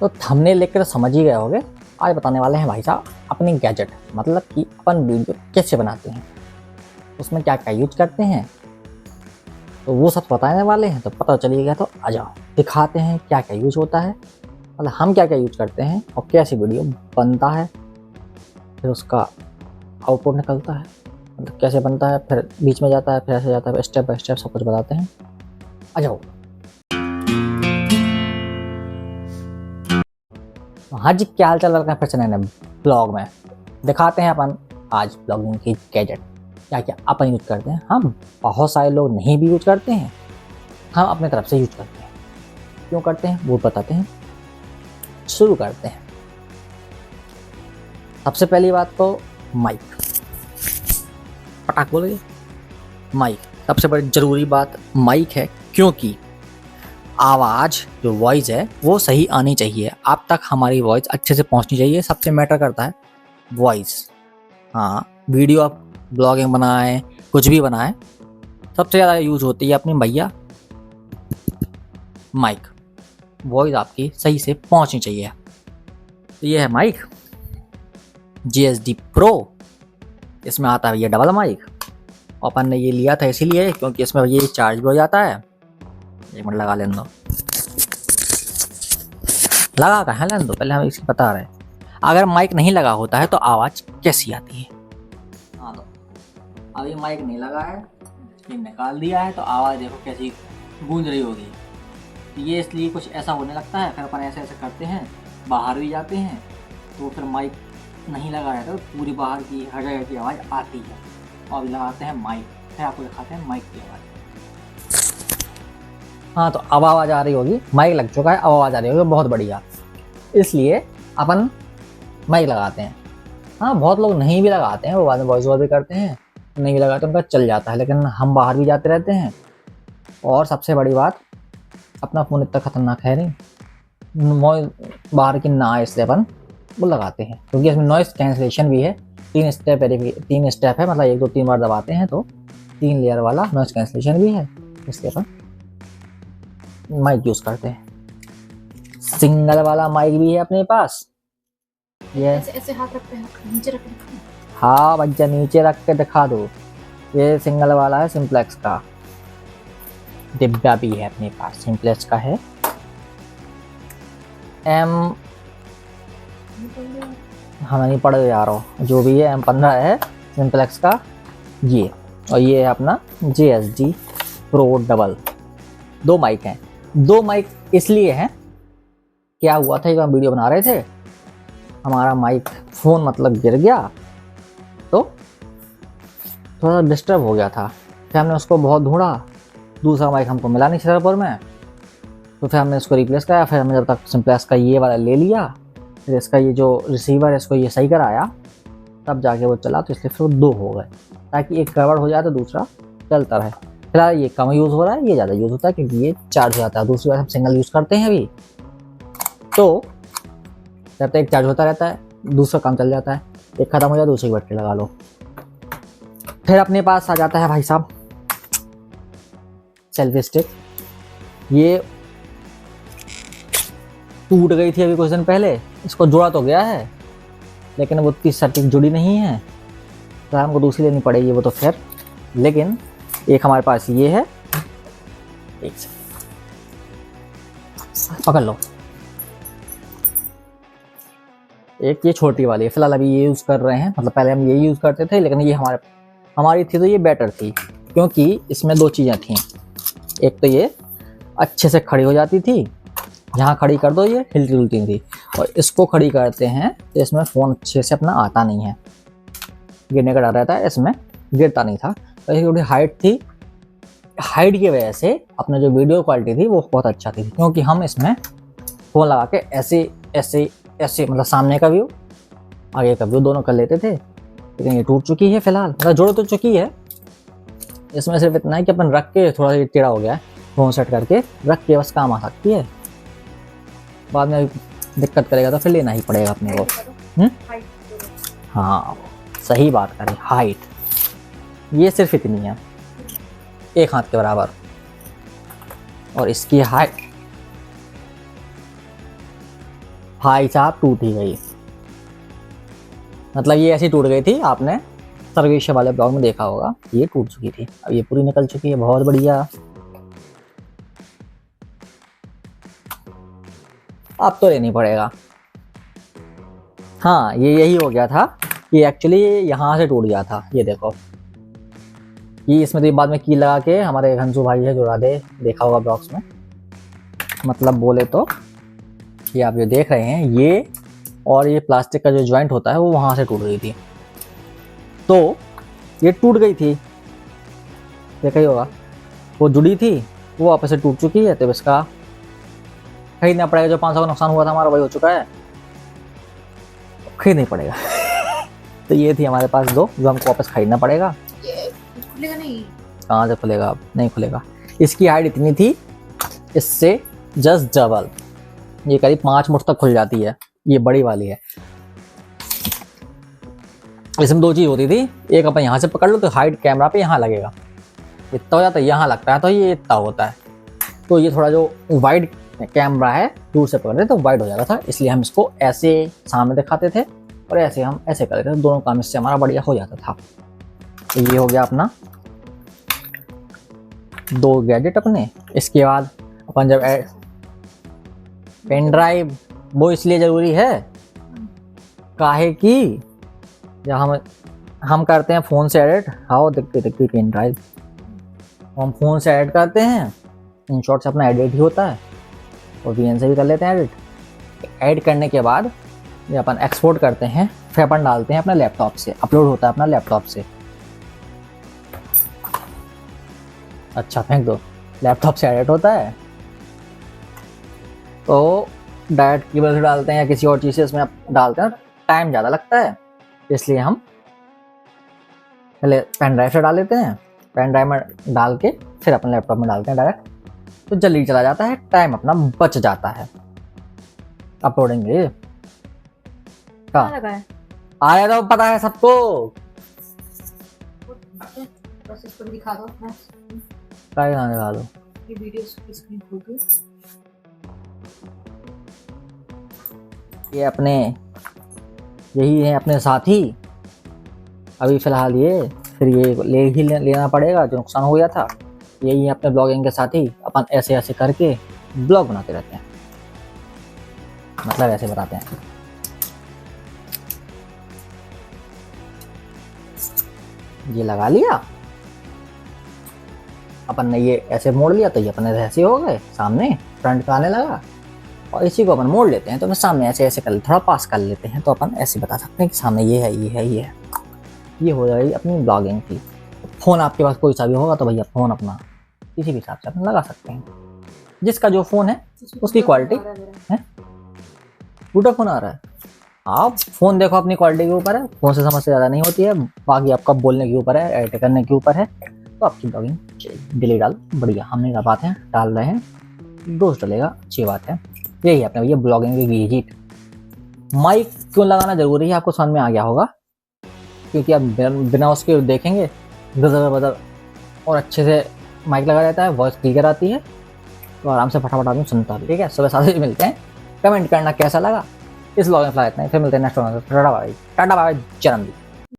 तो थंबनेल देख कर समझ ही गए होंगे, आज बताने वाले हैं भाई साहब अपनी गैजेट, मतलब कि अपन वीडियो कैसे बनाते हैं, उसमें क्या क्या यूज करते हैं, तो वो सब बताने वाले हैं। तो पता चलिएगा, तो आ जाओ दिखाते हैं क्या क्या यूज होता है, मतलब हम क्या क्या यूज करते हैं और कैसी वीडियो बनता है, फिर उसका आउटपुट निकलता है, मतलब कैसे बनता है, फिर बीच में जाता है, फिर ऐसे जाता है, स्टेप बाय स्टेप सब कुछ बताते हैं। आ जाओ। हाँ जी, क्या हाल चाल है, फिर से नए ब्लॉग में दिखाते हैं अपन आज ब्लॉगिंग की गैजेट क्या क्या अपन यूज करते हैं। हम बहुत सारे लोग नहीं भी यूज करते हैं, हम अपने तरफ से यूज करते हैं। क्यों करते हैं वो बताते हैं, शुरू करते हैं। सबसे पहली बात तो माइक, पटाख बोलिए माइक। सबसे बड़ी ज़रूरी बात माइक है, क्योंकि आवाज़ जो वॉइस है वो सही आनी चाहिए, आप तक हमारी वॉइस अच्छे से पहुंचनी चाहिए। सबसे मैटर करता है वॉइस। हाँ, वीडियो आप ब्लॉगिंग बनाएं, कुछ भी बनाएं, सबसे ज़्यादा यूज़ होती है अपनी भैया माइक। वॉइस आपकी सही से पहुंचनी चाहिए। तो ये है माइक GSD Pro। इसमें आता है ये डबल माइक। अपन ने ये लिया था इसीलिए क्योंकि इसमें ये चार्ज भी हो जाता है। एक मिनट लगा लेने दो, लगा कहाँ लेने दो, पहले हम इसकी बता रहे हैं। अगर माइक नहीं लगा होता है तो आवाज़ कैसी आती है। हाँ, तो अब ये माइक नहीं लगा है, ये निकाल दिया है, तो आवाज़ देखो कैसी गूंज रही होगी। तो ये इसलिए कुछ ऐसा होने लगता है, फिर अपन ऐसे ऐसे करते हैं, बाहर भी जाते हैं, तो फिर माइक नहीं लगा रहता तो पूरी बाहर की हर जगह की आवाज़ आती है। और अभी लगाते हैं माइक, फिर आपको दिखाते हैं माइक की आवाज़। हाँ, तो अब आवाज़ आ रही होगी, माइक लग चुका है, अब आवाज़ आ रही होगी, बहुत बढ़िया। इसलिए अपन माइक लगाते हैं। हाँ, बहुत लोग नहीं भी लगाते हैं, वो बाद में वॉइस ओवर भी करते हैं, नहीं भी लगाते उनका चल जाता है, लेकिन हम बाहर भी जाते रहते हैं। और सबसे बड़ी बात, अपना फ़ोन इतना ख़तरनाक है नहीं, बाहर की ना, इसलिए अपन वो लगाते हैं, क्योंकि इसमें नॉइस कैंसलेशन भी है। 3 स्टेप है, मतलब 1 2 3 बार दबाते हैं तो 3 लेयर वाला नॉइस कैंसलेशन भी है, इसलिए अपन माइक यूज़ करते हैं। सिंगल वाला माइक भी है अपने पास। ये ऐसे हाथ रख पे नीचे रख के, हाँ बच्चा, नीचे रख के दिखा दो। ये सिंगल वाला है, सिंप्लेक्स का डिब्बा भी है अपने पास, सिंप्लेक्स का है। हाँ नहीं पढ़ जा रहा हूँ, जो भी है M15 है सिंप्लेक्स का ये। और ये है अपना GSD Pro डबल। 2 माइक हैं। 2 माइक इसलिए हैं, क्या हुआ था, एक बार वीडियो बना रहे थे, हमारा माइक फ़ोन मतलब गिर गया, तो थोड़ा डिस्टर्ब हो गया था। फिर हमने उसको बहुत ढूंढा, दूसरा माइक हमको मिला नहीं छतरपुर में, तो फिर हमने इसको रिप्लेस कराया। फिर हमने जब तक सिंप्लेक्स का ये वाला ले लिया, फिर इसका ये जो रिसीवर है इसको ये सही कराया, तब जाके वो चला। तो इसलिए फिर वो 2 हो गए, ताकि एक गड़बड़ हो जाए तो दूसरा चलता रहे। फिलहाल ये कम यूज़ हो रहा है, ये ज़्यादा यूज़ होता है क्योंकि ये चार्ज हो जाता है। दूसरी बात हम सिंगल यूज़ करते हैं अभी, तो जब तक एक चार्ज होता रहता है, दूसरा काम चल जाता है, एक ख़त्म हो जाए दूसरी बैटरी लगा लो। फिर अपने पास आ जाता है भाई साहब सेल्फी स्टिक। ये टूट गई थी अभी कुछ दिन पहले, इसको जोड़ा तो गया है, लेकिन वो 30 सटीक जुड़ी नहीं है, तो हमको दूसरी लेनी पड़ेगी वो तो खैर। लेकिन एक हमारे पास ये है, एक पकड़ लो, एक ये छोटी वाली है। फिलहाल अभी ये यूज़ कर रहे हैं, मतलब पहले हम ये यूज़ करते थे, लेकिन ये हमारी थी तो ये बेटर थी, क्योंकि इसमें 2 चीज़ें थी। एक तो ये अच्छे से खड़ी हो जाती थी, जहाँ खड़ी कर दो ये हिलती जुलती थी, और इसको खड़ी करते हैं तो इसमें फ़ोन अच्छे से अपना आता नहीं है, गिरने का डर रहता है, इसमें गिरता नहीं था। तो इसकी थोड़ी हाइट थी, हाइट की वजह से अपना जो वीडियो क्वालिटी थी वो बहुत अच्छा थी, क्योंकि हम इसमें फ़ोन लगा के ऐसे ऐसे ऐसे, मतलब सामने का व्यू आगे का व्यू दोनों कर लेते थे। लेकिन ये टूट चुकी है फिलहाल, मतलब जोड़ तो चुकी है। इसमें सिर्फ इतना है कि अपन रख के, थोड़ा टेढ़ा हो गया है, फ़ोन सेट करके रख के बस काम आ सकती है। बाद में दिक्कत करेगा तो फिर लेना ही पड़ेगा अपने को। हाँ सही बात करें, हाइट ये सिर्फ इतनी है, 1 हाथ के बराबर, और इसकी हाइट भाई साहब टूट ही गई। मतलब ये ऐसी टूट गई थी, आपने सर्वेश वाले ब्लॉग में देखा होगा, ये टूट चुकी थी। अब ये पूरी निकल चुकी है, बहुत बढ़िया। अब तो लेनी पड़ेगा। हाँ, ये यही हो गया था, ये एक्चुअली यहाँ से टूट गया था। ये देखो, ये इसमें तो बाद में की लगा के हमारे घंसू भाई है जुड़ा दे, देखा होगा ब्लॉग्स में। मतलब बोले तो ये आप जो देख रहे हैं, ये और ये प्लास्टिक का जो जॉइंट होता है वो वहाँ से टूट गई थी, तो ये टूट गई थी। देखा ही होगा, वो जुड़ी थी, वो वापस से टूट चुकी है, तो इसका खरीदना पड़ेगा। जो 500 का नुकसान हुआ था हमारा वही हो चुका है, खरीदना ही पड़ेगा। तो ये थी हमारे पास दो, जो हमको वापस खरीदना पड़ेगा। ये खुलेगा नहीं। कहाँ से खुलेगा? अब नहीं खुलेगा। इसकी हाइट इतनी थी, इससे जस्ट डबल, ये करीब 5 मुठ तक खुल जाती है। ये बड़ी वाली है। इसमें 2 चीज़ होती थी, एक अपन यहाँ से पकड़ लो तो हाइट कैमरा पे यहाँ लगेगा, इतना हो जाता है, यहाँ लगता है तो ये इतना होता है। तो ये थोड़ा जो वाइड कैमरा है, दूर से पकड़ते तो वाइड हो जाता था, इसलिए हम इसको ऐसे सामने दिखाते थे और ऐसे हम ऐसे करते थे। दोनों काम इससे हमारा बढ़िया हो जाता था। तो ये हो गया अपना 2 गैजेट अपने। इसके बाद अपन जब पेन ड्राइव, वो इसलिए ज़रूरी है काहे कि जब हम करते हैं फ़ोन से एडिट, हाँ दिखती पेन ड्राइव, हम फ़ोन से एडिट करते हैं, इन शॉर्ट से अपना एडिट ही होता है और VN से भी कर लेते हैं एडिट। एडिट करने के बाद ये अपन एक्सपोर्ट करते हैं, फिर अपन डालते हैं अपने लैपटॉप से, अपलोड होता है अपना लैपटॉप से। अच्छा फेंक दो, लैपटॉप से एडिट होता है तो डायरेक्ट केबल से डालते हैं या किसी और चीज़ से इसमें डालते हैं, टाइम ज़्यादा लगता है, इसलिए हम पहले पेन ड्राइव से डाल लेते हैं। पेन ड्राइव में डाल के फिर अपन लैपटॉप में डालते हैं डायरेक्ट, तो जल्दी चला जाता है, टाइम अपना बच जाता है। अपलोडिंग कहाँ लगा है? आया तो पता है सबको। बस इसको भी दिखा दो। क्या दिखा दो? ये वीडियो की स्क्रीन खोल दो। ये अपने यही है अपने साथी, अभी फिलहाल ये, फिर ये लेना पड़ेगा जो नुकसान हो गया था। यही है अपने ब्लॉगिंग के साथी, अपन ऐसे ऐसे करके ब्लॉग बनाते रहते हैं, मतलब ऐसे बताते हैं। ये लगा लिया अपन ने, ये ऐसे मोड़ लिया तो ये अपने ऐसे हो गए, सामने फ्रंट का आने लगा। और इसी को अपन मोड़ लेते हैं तो अपन सामने ऐसे ऐसे कर थोड़ा पास कर लेते हैं, तो अपन ऐसे बता सकते हैं कि सामने ये है, ये है, ये है। ये हो जाएगी अपनी ब्लॉगिंग की। फ़ोन आपके पास कोई सा भी होगा तो भैया फ़ोन अपना किसी भी हिसाब से अपन लगा सकते हैं, जिसका जो फ़ोन है उसकी क्वालिटी है। टूटा फ़ोन आ रहा है, आप फ़ोन देखो अपनी क्वालिटी के ऊपर है, फ़ोन से समस्या ज़्यादा नहीं होती है, बाकी आपका बोलने के ऊपर है, एडिट करने के ऊपर है। तो आपकी ब्लॉगिंग डिलीट डाल बढ़िया, हमने क्या बात है डाल रहे हैं, रोज़ डलेगा, अच्छी बात है। यही अपने भैया ब्लॉगिंग की गीजिट। माइक क्यों लगाना ज़रूरी है आपको समझ में आ गया होगा, क्योंकि आप बिना उसके देखेंगे गज़र बदर और अच्छे से माइक लगा रहता है, वॉइस क्लियर आती है, तो आराम से फटाफट आदमी सुनता भी। ठीक है, सुबह 7 बजे मिलते हैं, कमेंट करना कैसा लगा इस ब्लॉग में। फिलहाल इतना ही, फिर मिलते हैं नेक्स्ट टाटा बाय, जन्मदिन।